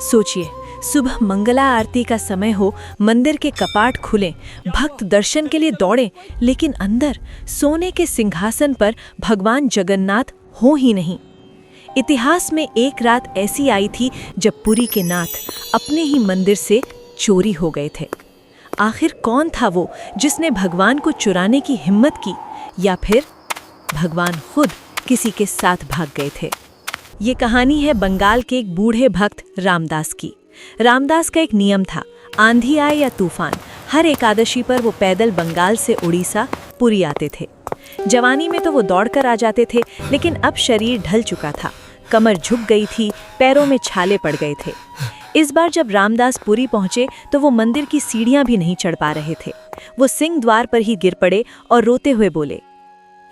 सोचिए, सुबह मंगला आरती का समय हो, मंदिर के कपाट खुलें, भक्त दर्शन के लिए दौड़ें, लेकिन अंदर सोने के सिंहासन पर भगवान जगन्नाथ हो ही नहीं। इतिहास में एक रात ऐसी आई थी जब पुरी के नाथ अपने ही मंदिर से चोरी हो गए थे। आखिर कौन था वो जिसने भगवान को चुराने की हिम्मत की, या फिर भगवान खुद किसी के साथ भाग गए थे? ये कहानी है बंगाल के एक बूढ़े भक्त रामदास की। रामदास का एक नियम था, आंधी आए या तूफान, हर एकादशी पर वो पैदल बंगाल से उड़ीसा पुरी आते थे। जवानी में तो वो दौड़कर आ जाते थे, लेकिन अब शरीर ढल चुका था, कमर झुक गई थी, पैरों में छाले पड़ गए थे। इस बार जब रामदास पुरी पहुंचे तो वो मंदिर की सीढ़ियां भी नहीं चढ़ पा रहे थे। वो सिंह द्वार पर ही गिर पड़े और रोते हुए बोले,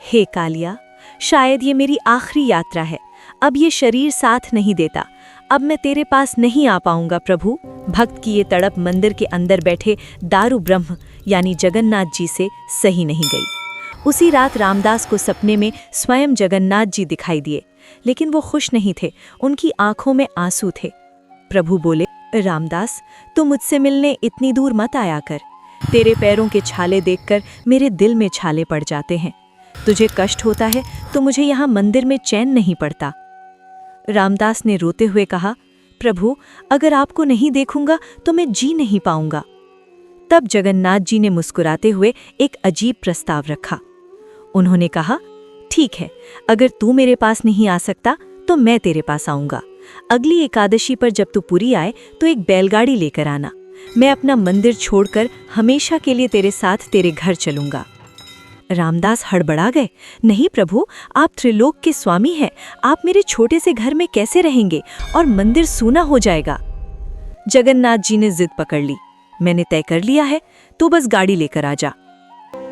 हे कालिया, शायद ये मेरी आखिरी यात्रा है। अब ये शरीर साथ नहीं देता, अब मैं तेरे पास नहीं आ पाऊंगा प्रभु। भक्त की ये तड़प मंदिर के अंदर बैठे दारू ब्रह्म यानी जगन्नाथ जी से सही नहीं गई। उसी रात रामदास को सपने में स्वयं जगन्नाथ जी दिखाई दिए, लेकिन वो खुश नहीं थे, उनकी आंखों में आंसू थे। प्रभु बोले, रामदास, तू मुझसे मिलने इतनी दूर मत आया कर। तेरे पैरों के छाले देखकर मेरे दिल में छाले पड़ जाते हैं। तुझे कष्ट होता है तो मुझे यहाँ मंदिर में चैन नहीं पड़ता। रामदास ने रोते हुए कहा, प्रभु, अगर आपको नहीं देखूंगा तो मैं जी नहीं पाऊंगा। तब जगन्नाथ जी ने मुस्कुराते हुए एक अजीब प्रस्ताव रखा। उन्होंने कहा, ठीक है, अगर तू मेरे पास नहीं आ सकता तो मैं तेरे पास आऊंगा। अगली एकादशी पर जब तू पुरी आए तो एक बैलगाड़ी लेकर आना। मैं अपना मंदिर छोड़कर हमेशा के लिए तेरे साथ तेरे घर चलूंगा। रामदास हड़बड़ा गए, नहीं प्रभु, आप त्रिलोक के स्वामी हैं, आप मेरे छोटे से घर में कैसे रहेंगे और मंदिर सूना हो जाएगा। जगन्नाथ जी ने जिद पकड़ ली, मैंने तय कर लिया है, तू बस गाड़ी लेकर आ जा।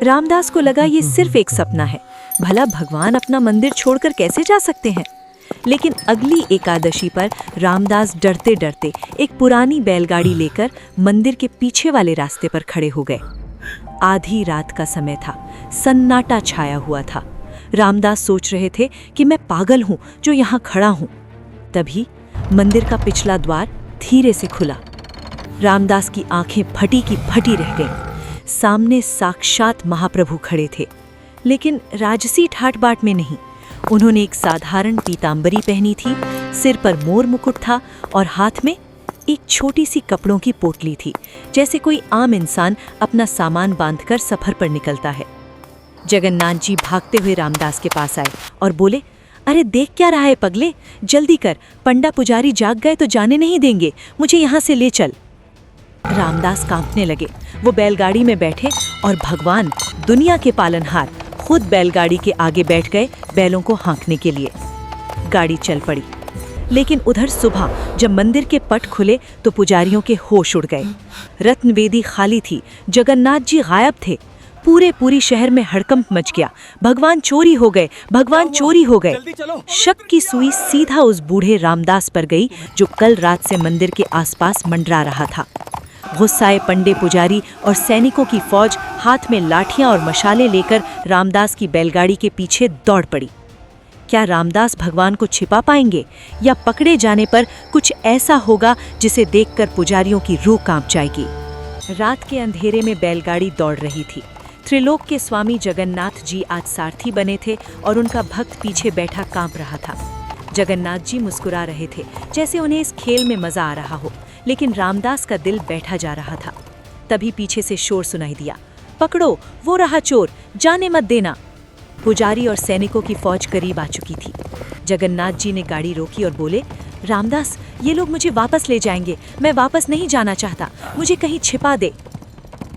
रामदास को लगा ये सिर्फ एक सपना है, भला भगवान अपना मंदिर छोड़कर कैसे जा सकते हैं। लेकिन अगली एकादशी पर रामदास डरते डरते एक पुरानी बैलगाड़ी लेकर मंदिर के पीछे वाले रास्ते पर खड़े हो गए। आधी रात का समय था, सन्नाटा छाया हुआ था। रामदास सोच रहे थे कि मैं पागल हूं जो यहाँ खड़ा हूं। तभी मंदिर का पिछला द्वार धीरे से खुला। रामदास की आंखें फटी की फटी रह गईं। सामने साक्षात महाप्रभु खड़े थे, लेकिन राजसी ठाट बाट में नहीं। उन्होंने एक साधारण पीतांबरी पहनी थी, सिर पर मोर मुकुट था और हाथ में एक छोटी सी कपड़ों की पोटली थी, जैसे कोई आम इंसान अपना सामान बांधकर सफर पर निकलता है। जगन्नाथ जी भागते हुए रामदास के पास आए और बोले, अरे देख क्या रहा है पगले, जल्दी कर, पंडा पुजारी जाग गए तो जाने नहीं देंगे, मुझे यहाँ से ले चल। रामदास कांपने लगे। वो बैलगाड़ी में बैठे और भगवान, दुनिया के पालनहार, खुद बैलगाड़ी के आगे बैठ गए बैलों को हाँकने के लिए। गाड़ी चल पड़ी, लेकिन उधर सुबह जब मंदिर के पट खुले तो पुजारियों के होश उड़ गए। रत्नवेदी खाली थी, जगन्नाथ जी गायब थे। पूरे शहर में हड़कंप मच गया, भगवान चोरी हो गए, भगवान चोरी हो गए। शक की सुई सीधा उस बूढ़े रामदास पर गई जो कल रात से मंदिर के आसपास मंडरा रहा था। गुस्साए पंडे पुजारी और सैनिकों की फौज हाथ में लाठियां और मशाले लेकर रामदास की बैलगाड़ी के पीछे दौड़ पड़ी। क्या रामदास भगवान को छिपा पाएंगे, या पकड़े जाने पर कुछ ऐसा होगा जिसे देखकर पुजारियों की रूह कांप जाएगी। रात के अंधेरे में बैलगाड़ी दौड़ रही थी। त्रिलोक के स्वामी जगन्नाथ जी आज सारथी बने थे और उनका भक्त पीछे बैठा कांप रहा था। जगन्नाथ जी मुस्कुरा रहे थे, जैसे उन्हें इस खेल में मजा आ रहा हो, लेकिन रामदास का दिल बैठा जा रहा था। तभी पीछे से शोर सुनाई दिया, पकड़ो, वो रहा चोर, जाने मत देना। पुजारी और सैनिकों की फौज करीब आ चुकी थी। जगन्नाथ जी ने गाड़ी रोकी और बोले, रामदास, ये लोग मुझे वापस ले जाएंगे, मैं वापस नहीं जाना चाहता, मुझे कहीं छिपा दे।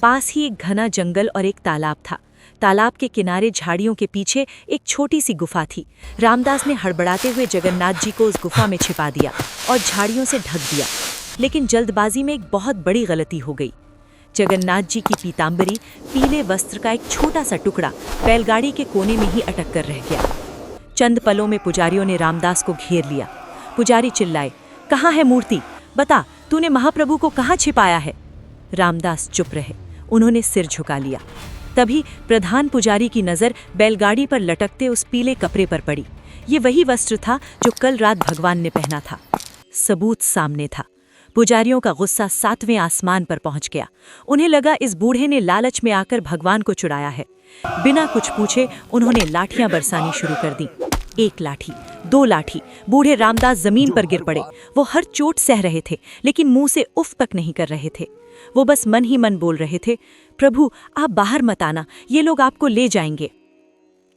पास ही एक घना जंगल और एक तालाब था। तालाब के किनारे झाड़ियों के पीछे एक छोटी सी गुफा थी। रामदास ने हड़बड़ाते हुए जगन्नाथ जी को उस गुफा में छिपा दिया और झाड़ियों से ढक दिया, लेकिन जल्दबाजी में एक बहुत बड़ी गलती हो गई। जगन्नाथ जी की पीतांबरी, पीले वस्त्र का एक छोटा सा टुकड़ा बैलगाड़ी के कोने में ही अटक कर रह गया। चंद पलों में पुजारियों ने रामदास को घेर लिया। पुजारी चिल्लाए, कहाँ है मूर्ति, बता, तूने महाप्रभु को कहाँ छिपाया है। रामदास चुप रहे, उन्होंने सिर झुका लिया। तभी प्रधान पुजारी की नज़र बैलगाड़ी पर लटकते उस पीले कपड़े पर पड़ी। ये वही वस्त्र था जो कल रात भगवान ने पहना था। सबूत सामने था। पुजारियों का गुस्सा 7वें आसमान पर पहुंच गया। उन्हें लगा इस बूढ़े ने लालच में आकर भगवान को चुराया है। बिना कुछ पूछे उन्होंने लाठियां बरसानी शुरू कर दी। 1 लाठी, 2 लाठी, बूढ़े रामदास जमीन पर गिर पड़े। वो हर चोट सह रहे थे, लेकिन मुंह से उफ तक नहीं कर रहे थे। वो बस मन ही मन बोल रहे थे, प्रभु आप बाहर मत आना, ये लोग आपको ले जाएंगे।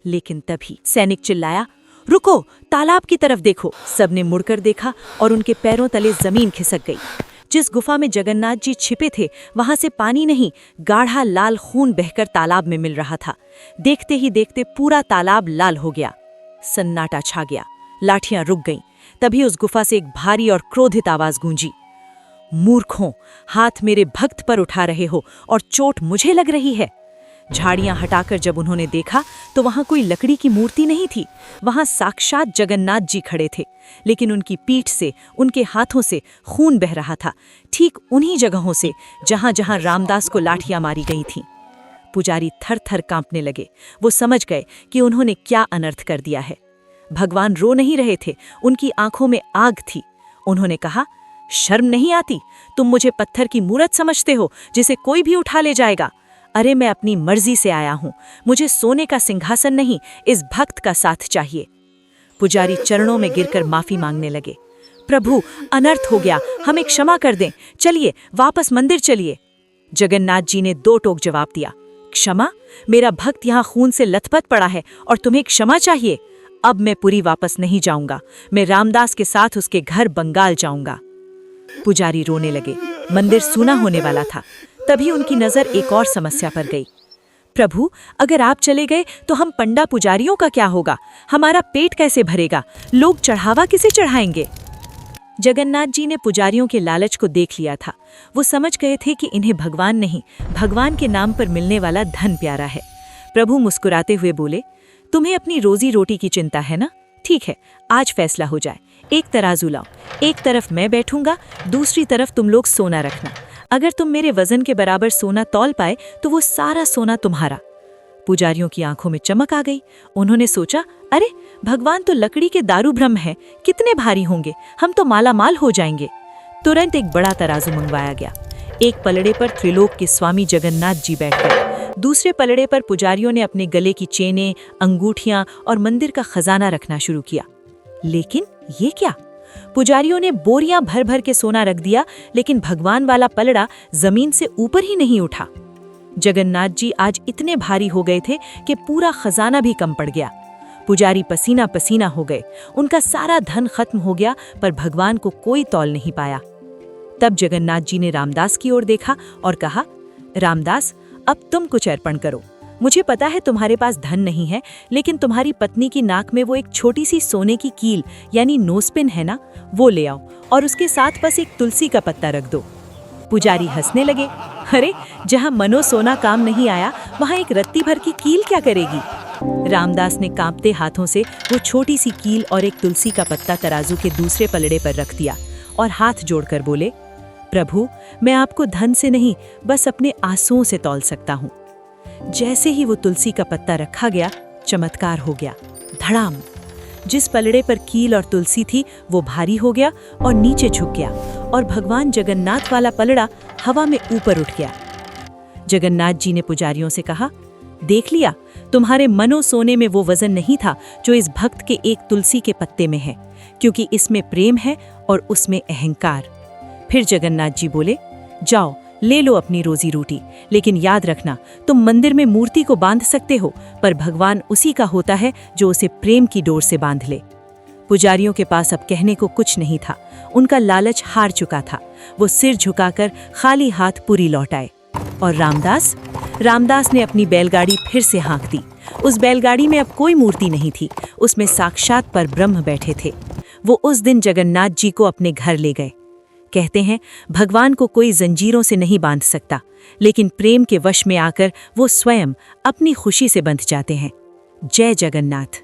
लेकिन तभी सैनिक चिल्लाया, रुको, तालाब की तरफ देखो। सबने मुड़कर देखा और उनके पैरों तले जमीन खिसक गई। जिस गुफा में जगन्नाथ जी छिपे थे, वहां से पानी नहीं, गाढ़ा लाल खून बहकर तालाब में मिल रहा था। देखते ही देखते पूरा तालाब लाल हो गया। सन्नाटा छा गया, लाठियां रुक गईं। तभी उस गुफा से एक भारी और क्रोधित आवाज गूंजी, मूर्खों, हाथ मेरे भक्त पर उठा रहे हो और चोट मुझे लग रही है। झाड़ियां हटाकर जब उन्होंने देखा तो वहां कोई लकड़ी की मूर्ति नहीं थी, वहां साक्षात जगन्नाथ जी खड़े थे। लेकिन उनकी पीठ से, उनके हाथों से खून बह रहा था, ठीक उन्हीं जगहों से जहां जहां रामदास को लाठियां मारी गई थीं। पुजारी थर थर कांपने लगे। वो समझ गए कि उन्होंने क्या अनर्थ कर दिया है। भगवान रो नहीं रहे थे, उनकी आंखों में आग थी। उन्होंने कहा, शर्म नहीं आती? तुम मुझे पत्थर की मूरत समझते हो जिसे कोई भी उठा ले जाएगा? अरे मैं अपनी मर्जी से आया हूं, मुझे सोने का सिंहासन नहीं, इस भक्त का साथ चाहिए। पुजारी चरणों में गिरकर माफी मांगने लगे। प्रभु, अनर्थ हो गया, हमें क्षमा कर दें, चलिए वापस मंदिर चलिए। जगन्नाथ जी ने 2 टोक जवाब दिया, क्षमा? मेरा भक्त यहाँ खून से लथपथ पड़ा है और तुम्हें क्षमा चाहिए? अब मैं पुरी वापस नहीं जाऊंगा, मैं रामदास के साथ उसके घर बंगाल जाऊंगा। पुजारी रोने लगे। मंदिर सूना होने वाला था। तभी उनकी नजर एक और समस्या पर गई। प्रभु, अगर आप चले गए तो हम पंडा पुजारियों का क्या होगा? हमारा पेट कैसे भरेगा? लोग चढ़ावा किसे चढ़ाएंगे? जगन्नाथ जी ने पुजारियों के लालच को देख लिया था। वो समझ गए थे कि इन्हें भगवान नहीं, भगवान के नाम पर मिलने वाला धन प्यारा है। प्रभु मुस्कुराते हुए बोले, तुम्हें अपनी रोजी रोटी की चिंता है ना? ठीक है, आज फैसला हो जाए। एक तराजू लाओ, एक तरफ मैं बैठूंगा, दूसरी तरफ तुम लोग सोना रखना। अगर तुम मेरे वजन के बराबर सोना तौल पाए तो वो सारा सोना तुम्हारा। पुजारियों की आंखों में चमक आ गई। उन्होंने सोचा, अरे भगवान तो लकड़ी के दारू ब्रह्म है, कितने भारी होंगे, हम तो माला माल हो जाएंगे। तुरंत एक बड़ा तराजू मंगवाया गया। एक पलड़े पर त्रिलोक के स्वामी जगन्नाथ जी बैठ गए। दूसरे पलड़े पर पुजारियों ने अपने गले की चेनें, अंगूठियां और मंदिर का खजाना रखना शुरू किया। लेकिन ये क्या? पुजारियों ने बोरियां भर भर के सोना रख दिया, लेकिन भगवान वाला पलड़ा जमीन से ऊपर ही नहीं उठा। जगन्नाथ जी आज इतने भारी हो गए थे कि पूरा खजाना भी कम पड़ गया। पुजारी पसीना पसीना हो गए। उनका सारा धन खत्म हो गया, पर भगवान को कोई तौल नहीं पाया। तब जगन्नाथ जी ने रामदास की ओर देखा और कहा, रामदास, अब तुम कुछ अर्पण करो। मुझे पता है तुम्हारे पास धन नहीं है, लेकिन तुम्हारी पत्नी की नाक में वो एक छोटी सी सोने की कील यानी नोजपिन है ना, वो ले आओ और उसके साथ बस एक तुलसी का पत्ता रख दो। पुजारी हंसने लगे। अरे, जहाँ मनो सोना काम नहीं आया, वहाँ एक रत्ती भर की कील क्या करेगी? रामदास ने कांपते हाथों से वो छोटी सी कील और एक तुलसी का पत्ता तराजू के दूसरे पलड़े पर रख दिया और हाथ जोड़कर बोले, प्रभु, मैं आपको धन से नहीं, बस अपने आंसुओं से तौल सकता हूँ। जैसे ही वो तुलसी का पत्ता रखा गया, चमत्कार हो गया। धड़ाम! जिस पलड़े पर कील और तुलसी थी वो भारी हो गया और नीचे झुक गया और भगवान जगन्नाथ वाला पलड़ा हवा में ऊपर उठ गया। जगन्नाथ जी ने पुजारियों से कहा, देख लिया, तुम्हारे मनो सोने में वो वजन नहीं था जो इस भक्त के एक तुलसी के पत्ते में है, क्योंकि इसमें प्रेम है और उसमें अहंकार। फिर जगन्नाथ जी बोले, जाओ ले लो अपनी रोजी रोटी, लेकिन याद रखना, तुम मंदिर में मूर्ति को बांध सकते हो, पर भगवान उसी का होता है जो उसे प्रेम की डोर से बांध ले। पुजारियों के पास अब कहने को कुछ नहीं था। उनका लालच हार चुका था। वो सिर झुकाकर खाली हाथ पुरी लौट आए। और रामदास ने अपनी बैलगाड़ी फिर से हाँक दी। उस बैलगाड़ी में अब कोई मूर्ति नहीं थी, उसमें साक्षात परब्रह्म बैठे थे। वो उस दिन जगन्नाथ जी को अपने घर ले गए। कहते हैं, भगवान को कोई जंजीरों से नहीं बांध सकता, लेकिन प्रेम के वश में आकर वो स्वयं अपनी खुशी से बंध जाते हैं। जय जगन्नाथ।